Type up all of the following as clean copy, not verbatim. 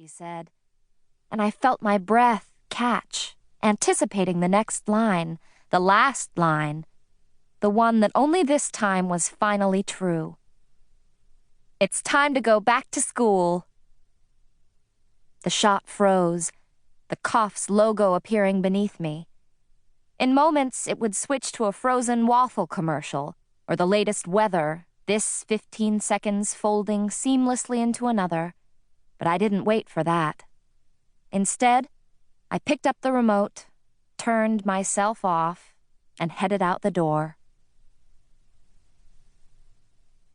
she said, and I felt my breath catch, anticipating the next line, the last line, the one that only this time was finally true. It's time to go back to school. The shot froze, the Cough's logo appearing beneath me. In moments, it would switch to a frozen waffle commercial, or the latest weather, this 15 seconds folding seamlessly into another, but I didn't wait for that. Instead, I picked up the remote, turned myself off, and headed out the door.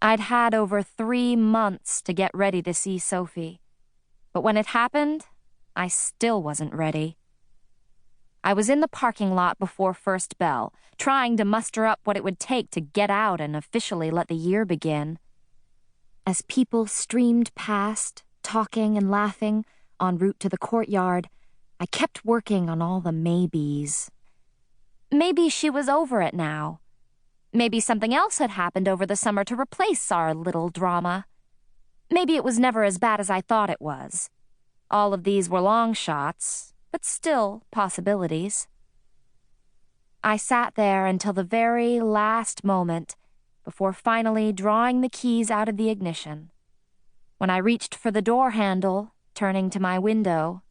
I'd had over 3 months to get ready to see Sophie, but when it happened, I still wasn't ready. I was in the parking lot before first bell, trying to muster up what it would take to get out and officially let the year begin. As people streamed past, talking and laughing, en route to the courtyard, I kept working on all the maybes. Maybe she was over it now. Maybe something else had happened over the summer to replace our little drama. Maybe it was never as bad as I thought it was. All of these were long shots, but still possibilities. I sat there until the very last moment before finally drawing the keys out of the ignition. When I reached for the door handle, turning to my window,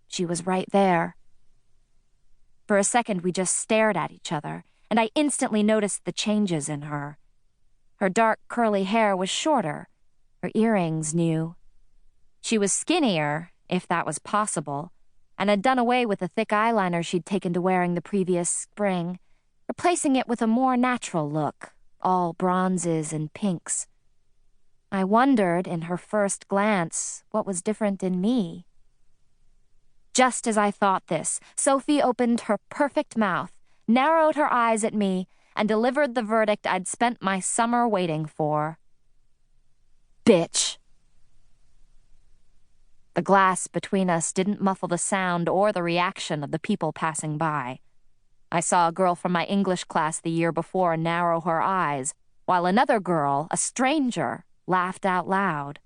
she was right there. For a second, we just stared at each other, and I instantly noticed the changes in her. Her dark, curly hair was shorter, her earrings new. She was skinnier, if that was possible, and had done away with the thick eyeliner she'd taken to wearing the previous spring, replacing it with a more natural look, all bronzes and pinks. I wondered, in her first glance, what was different in me. Just as I thought this, Sophie opened her perfect mouth, narrowed her eyes at me, and delivered the verdict I'd spent my summer waiting for. Bitch! The glass between us didn't muffle the sound or the reaction of the people passing by. I saw a girl from my English class the year before narrow her eyes, while another girl, a stranger, laughed out loud.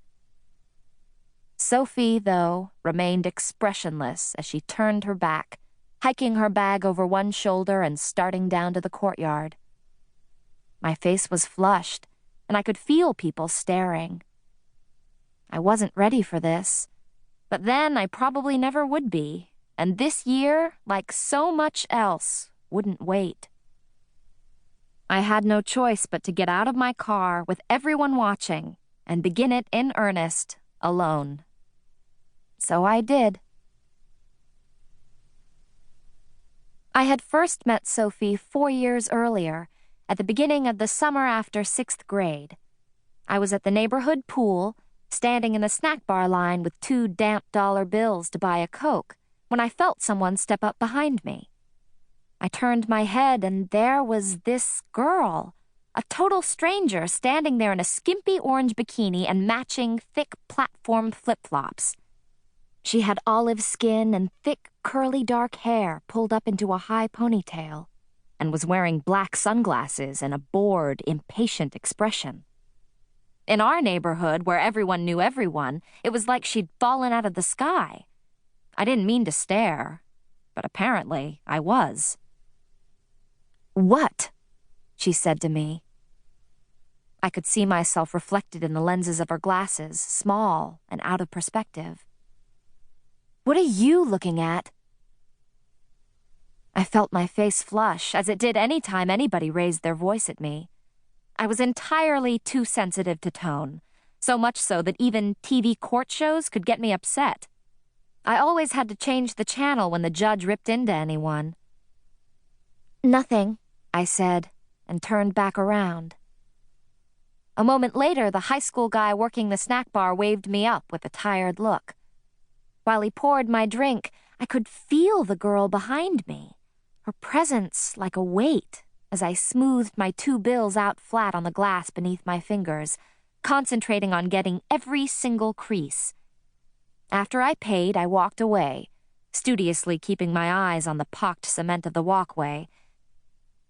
Sophie, though, remained expressionless as she turned her back, hiking her bag over one shoulder and starting down to the courtyard. My face was flushed, and I could feel people staring. I wasn't ready for this. But then I probably never would be, and this year, like so much else, wouldn't wait. I had no choice but to get out of my car with everyone watching and begin it in earnest, alone. So I did. I had first met Sophie 4 years earlier, at the beginning of the summer after 6th grade. I was at the neighborhood pool, standing in the snack bar line with 2 damp dollar bills to buy a Coke, when I felt someone step up behind me. I turned my head, and there was this girl, a total stranger, standing there in a skimpy orange bikini and matching thick platform flip-flops. She had olive skin and thick, curly dark hair pulled up into a high ponytail, and was wearing black sunglasses and a bored, impatient expression. In our neighborhood, where everyone knew everyone, it was like she'd fallen out of the sky. I didn't mean to stare, but apparently I was. "What?" she said to me. I could see myself reflected in the lenses of her glasses, small and out of perspective. "What are you looking at?" I felt my face flush, as it did any time anybody raised their voice at me. I was entirely too sensitive to tone, so much so that even TV court shows could get me upset. I always had to change the channel when the judge ripped into anyone. "Nothing," I said, and turned back around. A moment later, the high school guy working the snack bar waved me up with a tired look. While he poured my drink, I could feel the girl behind me, her presence like a weight, as I smoothed my 2 bills out flat on the glass beneath my fingers, concentrating on getting every single crease. After I paid, I walked away, studiously keeping my eyes on the pocked cement of the walkway.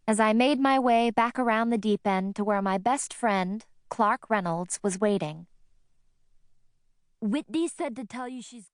As I made my way back around the deep end to where my best friend, Clark Reynolds, was waiting. "Whitney said to tell you she's..."